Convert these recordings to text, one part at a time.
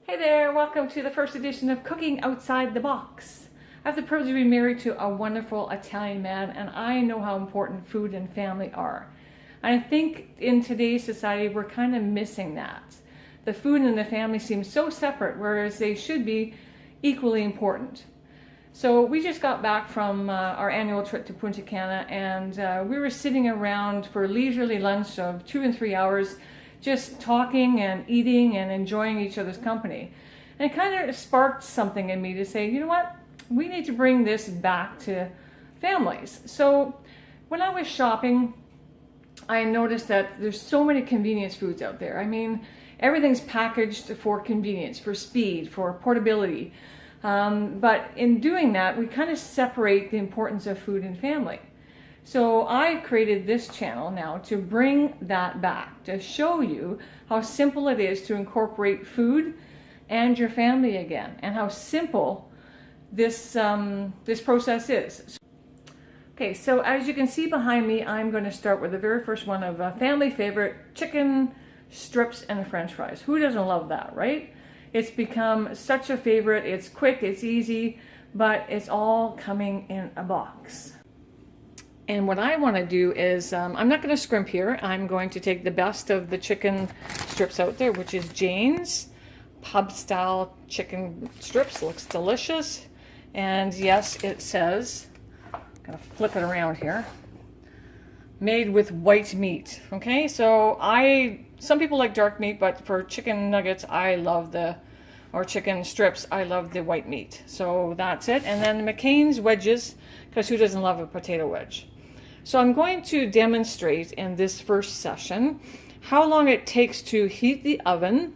Hey there, welcome to the first edition of Cooking Outside the Box. I have the privilege of being married to a wonderful Italian man, and I know how important food and family are. I think in today's society we're kind of missing that. The food and the family seem so separate, whereas they should be equally important. So we just got back from our annual trip to Punta Cana, and we were sitting around for a leisurely lunch of 2 and 3 hours, just talking and eating and enjoying each other's company. And it kind of sparked something in me to say, you know what, we need to bring this back to families. So when I was shopping, I noticed that there's so many convenience foods out there. I mean, everything's packaged for convenience, for speed, for portability. But in doing that, we kind of separate the importance of food and family. So I created this channel now to bring that back, to show you how simple it is to incorporate food and your family again, and how simple this process is. Okay, so as you can see behind me, I'm going to start with the very first one of a family favorite, chicken strips and French fries. Who doesn't love that, right? It's become such a favorite. It's quick, it's easy, but it's all coming in a box. And what I want to do is, I'm not going to scrimp here. I'm going to take the best of the chicken strips out there, which is Jane's pub style chicken strips. Looks delicious. And yes, it says, I'm going to flip it around here, made with white meat. Okay, so some people like dark meat, but for chicken nuggets, or chicken strips, I love the white meat. So that's it. And then McCain's wedges, because who doesn't love a potato wedge? So I'm going to demonstrate in this first session how long it takes to heat the oven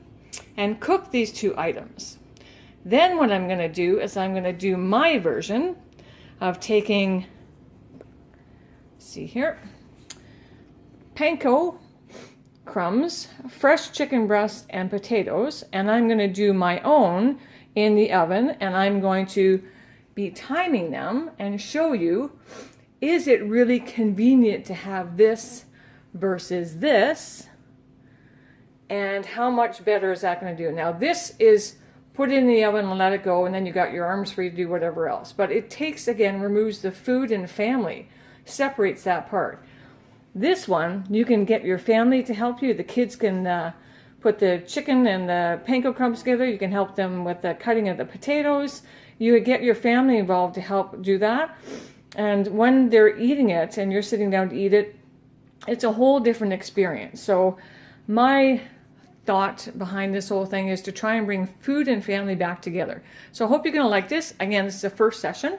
and cook these two items. Then what I'm going to do is I'm going to do my version of taking, see here, panko crumbs, fresh chicken breast, and potatoes, and I'm going to do my own in the oven, and I'm going to be timing them and show you, is it really convenient to have this versus this, and how much better is that going to do? Now this is put it in the oven and let it go, and then you got your arms free to do whatever else, but it takes, again, removes the food and family, separates that part. This one, you can get your family to help you. The kids can put the chicken and the panko crumbs together. You can help them with the cutting of the potatoes. You would get your family involved to help do that. And when they're eating it and you're sitting down to eat it, it's a whole different experience. So my thought behind this whole thing is to try and bring food and family back together. So I hope you're going to like this. Again, this is the first session.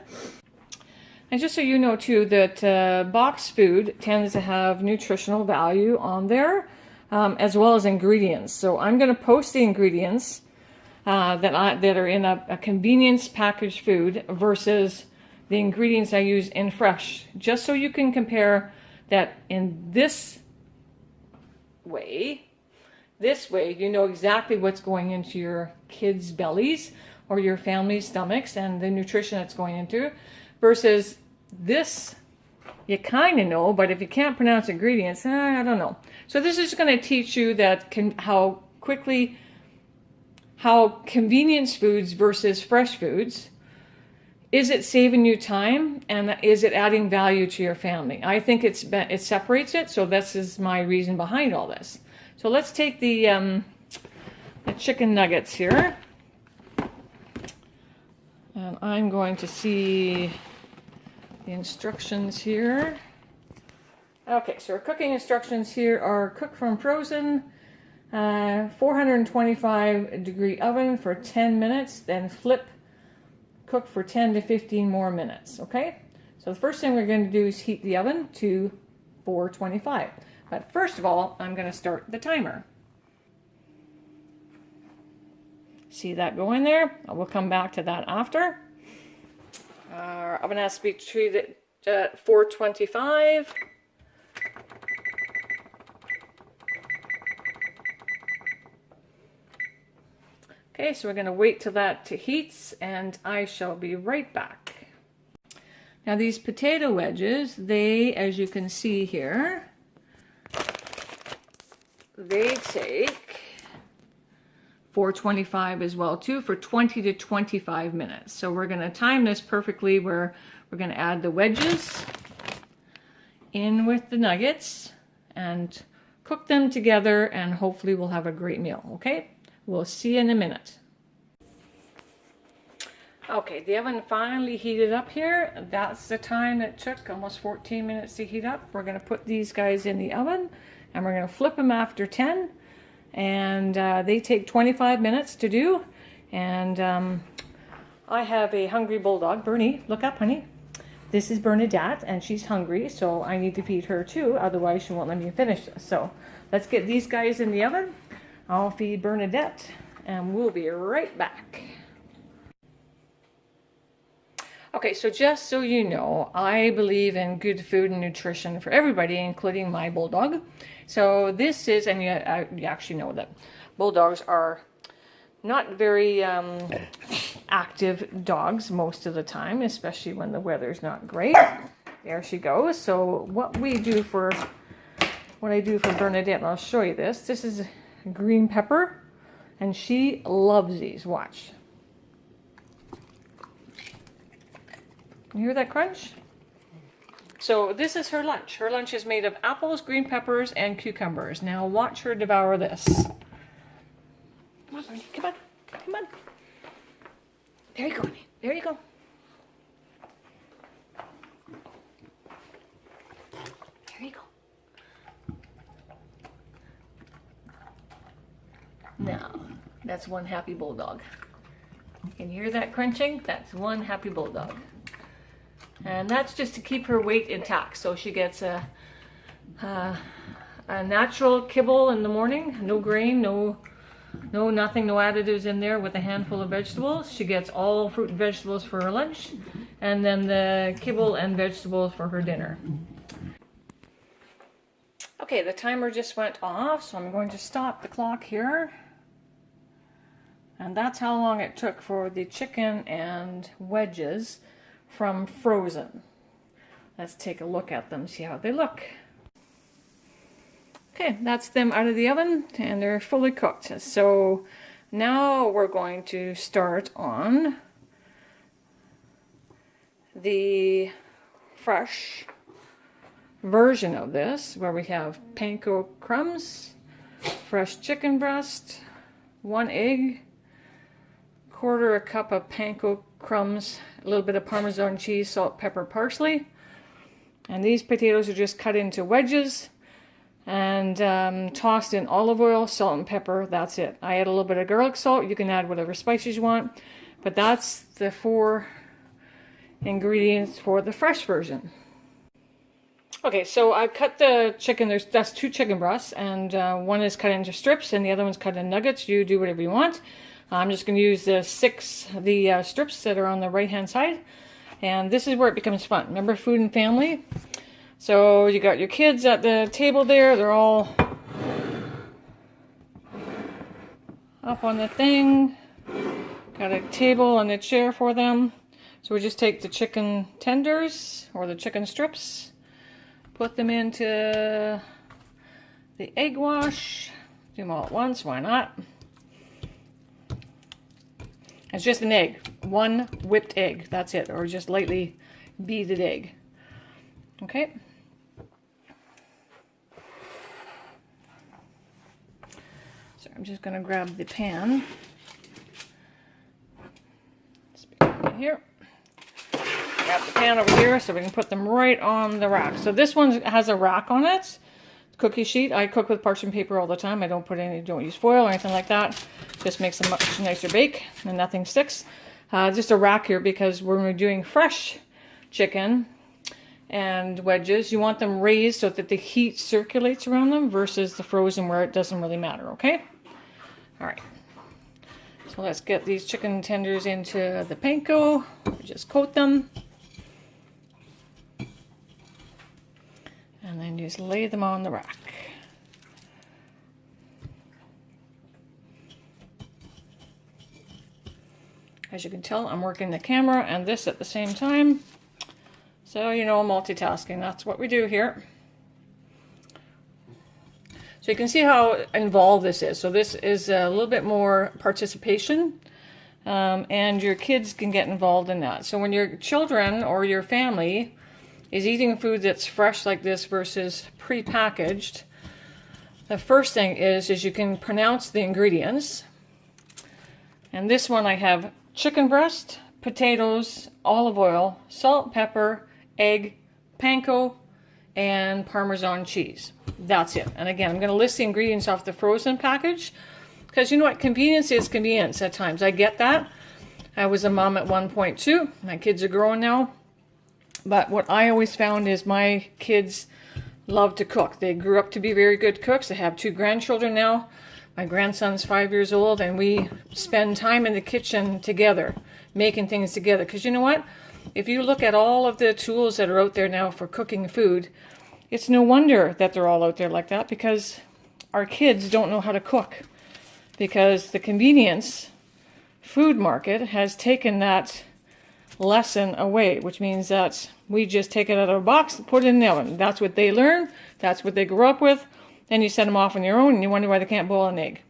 And just so you know too, that boxed food tends to have nutritional value on there, as well as ingredients. So I'm going to post the ingredients that are in a convenience packaged food versus the ingredients I use in fresh, just so you can compare that in this way, you know exactly what's going into your kids' bellies or your family's stomachs and the nutrition that's going into, versus this, you kind of know, but if you can't pronounce ingredients, I don't know. So this is going to teach you that how convenience foods versus fresh foods, is it saving you time, and is it adding value to your family? I think it separates it, so this is my reason behind all this. So let's take the chicken nuggets here, and I'm going to see the instructions here. Okay, so our cooking instructions here are cook from frozen, 425 degree oven for 10 minutes, then flip, cook for 10 to 15 more minutes, okay? So the first thing we're going to do is heat the oven to 425. But first of all, I'm going to start the timer. See that going there? We'll come back to that after. Our oven has to be treated at 425. Okay, so we're going to wait till that heats, and I shall be right back. Now these potato wedges, they, as you can see here, they take 425 as well too, for 20 to 25 minutes. So we're going to time this perfectly where we're going to add the wedges in with the nuggets and cook them together, and hopefully we'll have a great meal. Okay, we'll see you in a minute. Okay, the oven finally heated up here. That's the time it took, almost 14 minutes to heat up. We're going to put these guys in the oven and we're going to flip them after 10. And they take 25 minutes to do. And I have a hungry bulldog. Bernie, look up, honey. This is Bernadette, and she's hungry, so I need to feed her too. Otherwise, she won't let me finish this. So let's get these guys in the oven. I'll feed Bernadette, and we'll be right back. Okay, so just so you know, I believe in good food and nutrition for everybody, including my bulldog. So this is, and you actually know that bulldogs are not very active dogs most of the time, especially when the weather's not great. There she goes. So what I do for Bernadette, and I'll show you this. This is green pepper, and she loves these. Watch. You hear that crunch? So this is her lunch. Her lunch is made of apples, green peppers, and cucumbers. Now watch her devour this. Come on, Bernie. Come on. Come on. There you go, honey. There you go. There you go. Now, that's one happy bulldog. Can you hear that crunching? That's one happy bulldog. And that's just to keep her weight intact. So she gets a natural kibble in the morning, no grain, no nothing, no additives in there, with a handful of vegetables. She gets all fruit and vegetables for her lunch, and then the kibble and vegetables for her dinner. Okay, the timer just went off, so I'm going to stop the clock here. And that's how long it took for the chicken and wedges from frozen. Let's take a look at them, see how they look. Okay, that's them out of the oven and they're fully cooked. So now we're going to start on the fresh version of this, where we have panko crumbs, fresh chicken breast, 1 egg, 1/4 cup of panko crumbs, a little bit of Parmesan cheese, salt, pepper, parsley. And these potatoes are just cut into wedges and tossed in olive oil, salt, and pepper. That's it. I add a little bit of garlic salt. You can add whatever spices you want, but that's the 4 ingredients for the fresh version. Okay, so I cut the chicken. That's 2 chicken breasts, and one is cut into strips, and the other one's cut in nuggets. You do whatever you want. I'm just going to use the strips that are on the right hand side, and this is where it becomes fun. Remember, food and family. So you got your kids at the table there. They're all up on the thing. Got a table and a chair for them. So we just take the chicken tenders or the chicken strips, put them into the egg wash. Do them all at once. Why not? It's just an egg, 1 whipped egg, that's it, or just lightly beaten egg. Okay. So I'm just going to grab the pan. Here. Grab the pan over here so we can put them right on the rack. So this one has a rack on it. Cookie sheet. I cook with parchment paper all the time. I don't use foil or anything like that. Just makes a much nicer bake and nothing sticks. Just a rack here because when we're doing fresh chicken and wedges, you want them raised so that the heat circulates around them versus the frozen where it doesn't really matter, okay? All right. So let's get these chicken tenders into the panko. Just coat them. And then just lay them on the rack. As you can tell, I'm working the camera and this at the same time. So, you know, multitasking, that's what we do here. So you can see how involved this is. So this is a little bit more participation, and your kids can get involved in that. So when your children or your family is eating food that's fresh like this versus pre-packaged, the first thing is you can pronounce the ingredients. And this one I have chicken breast, potatoes, olive oil, salt, pepper, egg, panko, and Parmesan cheese. That's it. And again, I'm going to list the ingredients off the frozen package, because you know what, convenience is convenience at times. I get that. I was a mom at one point too. My kids are growing now. But what I always found is my kids love to cook. They grew up to be very good cooks. I have 2 grandchildren now. My grandson's 5 years old, and we spend time in the kitchen together, making things together. Because you know what? If you look at all of the tools that are out there now for cooking food, it's no wonder that they're all out there like that, because our kids don't know how to cook. Because the convenience food market has taken that lesson away, which means that we just take it out of a box and put it in the oven. That's what they learn. That's what they grew up with. Then you send them off on your own and you wonder why they can't boil an egg.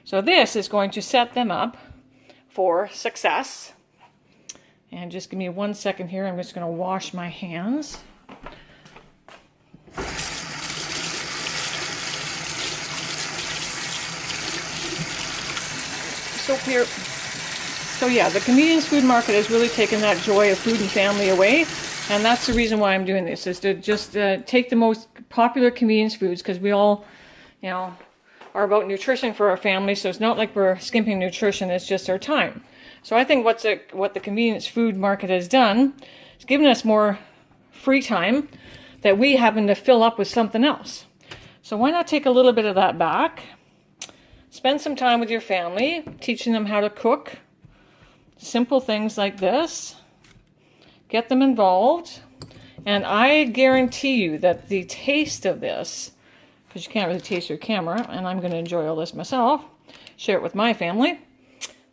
So this is going to set them up for success. And just give me 1 second here. I'm just going to wash my hands. Soap here. So yeah, the convenience food market has really taken that joy of food and family away. And that's the reason why I'm doing this, is to just take the most popular convenience foods, because we all, you know, are about nutrition for our family. So it's not like we're skimping nutrition, it's just our time. So I think what the convenience food market has done is given us more free time that we happen to fill up with something else. So why not take a little bit of that back? Spend some time with your family, teaching them how to cook. Simple things like this. Get them involved. And I guarantee you that the taste of this, because you can't really taste your camera, and I'm going to enjoy all this myself, share it with my family,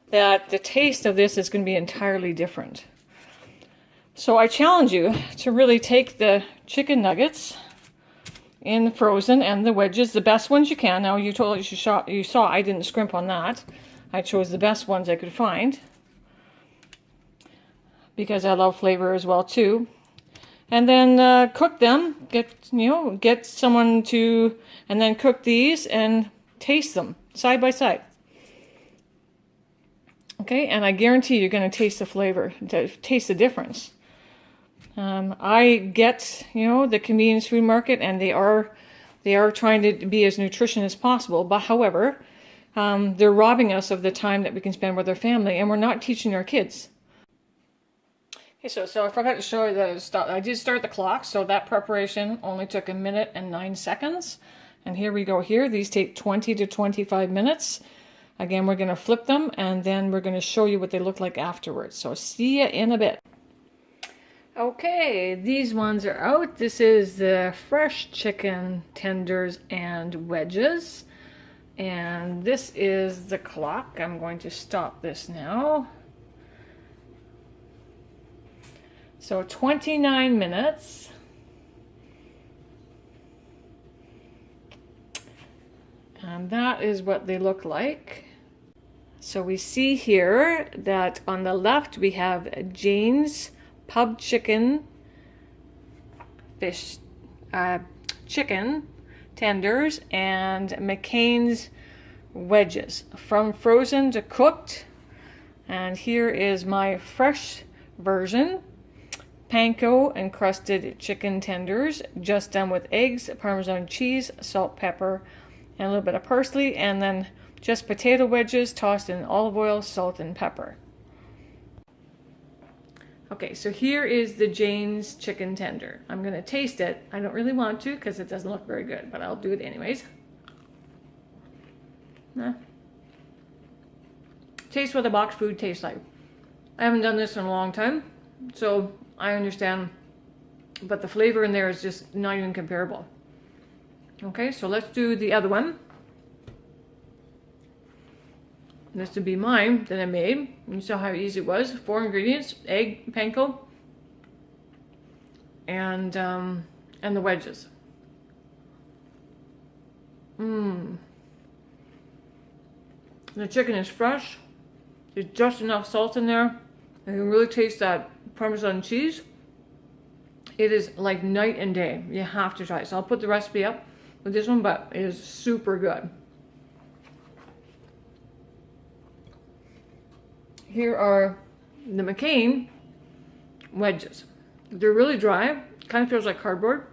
that the taste of this is going to be entirely different. So I challenge you to really take the chicken nuggets in frozen and the wedges, the best ones you can. Now you saw I didn't scrimp on that. I chose the best ones I could find, because I love flavor as well too. And then cook them. Get someone to, and then cook these and taste them side by side. Okay, and I guarantee you're going to taste the flavor, taste the difference. I get, the convenience food market, and they are trying to be as nutritious as possible. But however, they're robbing us of the time that we can spend with our family, and we're not teaching our kids. Okay, so I forgot to show you that I did start the clock, so that preparation only took 1 minute and 9 seconds. And here we go here. These take 20 to 25 minutes. Again, we're going to flip them, and then we're going to show you what they look like afterwards. So see you in a bit. Okay, these ones are out. This is the fresh chicken tenders and wedges. And this is the clock. I'm going to stop this now. So 29 minutes. And that is what they look like. So we see here that on the left we have Jane's pub chicken chicken tenders and McCain's wedges, from frozen to cooked. And here is my fresh version. Panko encrusted chicken tenders, just done with eggs, Parmesan cheese, salt, pepper, and a little bit of parsley, and then just potato wedges tossed in olive oil, salt, and pepper. Okay, so here is the Jane's chicken tender. I'm going to taste it. I don't really want to because it doesn't look very good, but I'll do it anyways. Taste what the box food tastes like. I haven't done this in a long time, so I understand, but the flavor in there is just not even comparable. Okay, so let's do the other one. This would be mine that I made. You saw how easy it was. 4 ingredients: egg, panko, and the wedges. Mmm. The chicken is fresh. There's just enough salt in there. You can really taste that Parmesan cheese. It is like night and day. You have to try it. So I'll put the recipe up with this one, but it is super good. Here are the McCain wedges. They're really dry. Kind of feels like cardboard.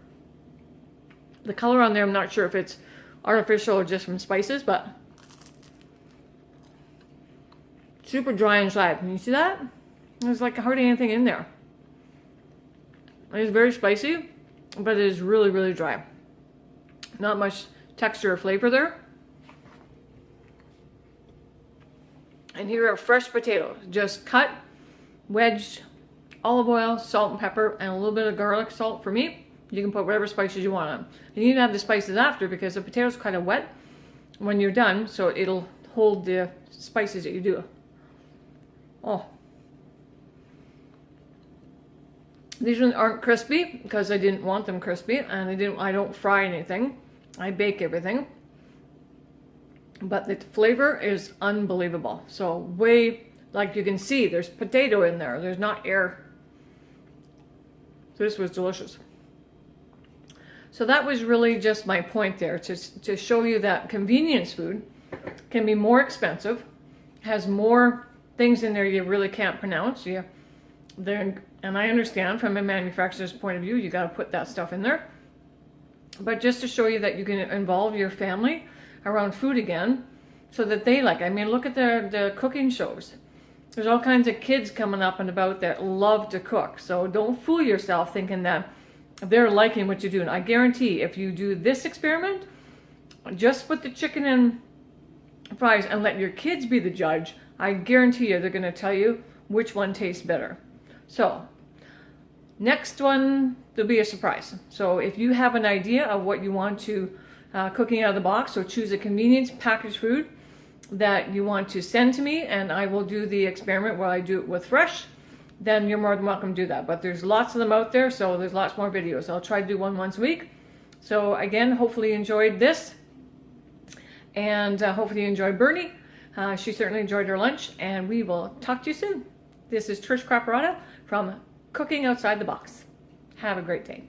The color on there, I'm not sure if it's artificial or just from spices, but super dry inside. Can you see that? There's like hardly anything in there. It's very spicy, but it is really, really dry. Not much texture or flavor there. And here are fresh potatoes, just cut, wedged, olive oil, salt and pepper, and a little bit of garlic salt for me. You can put whatever spices you want on. You need to have the spices after because the potatoes kind of wet when you're done, so it'll hold the spices that you do. Oh. These ones aren't crispy because I didn't want them crispy, and I don't fry anything. I bake everything. But the flavor is unbelievable. So way, like you can see, there's potato in there. There's not air. This was delicious. So that was really just my point there, to show you that convenience food can be more expensive, has more things in there you really can't pronounce. And I understand from a manufacturer's point of view, you got to put that stuff in there. But just to show you that you can involve your family around food again, so that they like. I mean, look at the cooking shows. There's all kinds of kids coming up and about that love to cook. So don't fool yourself thinking that they're liking what you're doing. I guarantee if you do this experiment, just put the chicken and fries and let your kids be the judge, I guarantee you they're going to tell you which one tastes better. So next one, there'll be a surprise. So if you have an idea of what you want to cooking out of the box, so choose a convenience packaged food that you want to send to me, and I will do the experiment where I do it with fresh, then you're more than welcome to do that. But there's lots of them out there, so there's lots more videos. I'll try to do one once a week. So again, hopefully you enjoyed this, and hopefully you enjoyed Bernie. She certainly enjoyed her lunch, and we will talk to you soon. This is Trish Craparata from Cooking Outside the Box. Have a great day.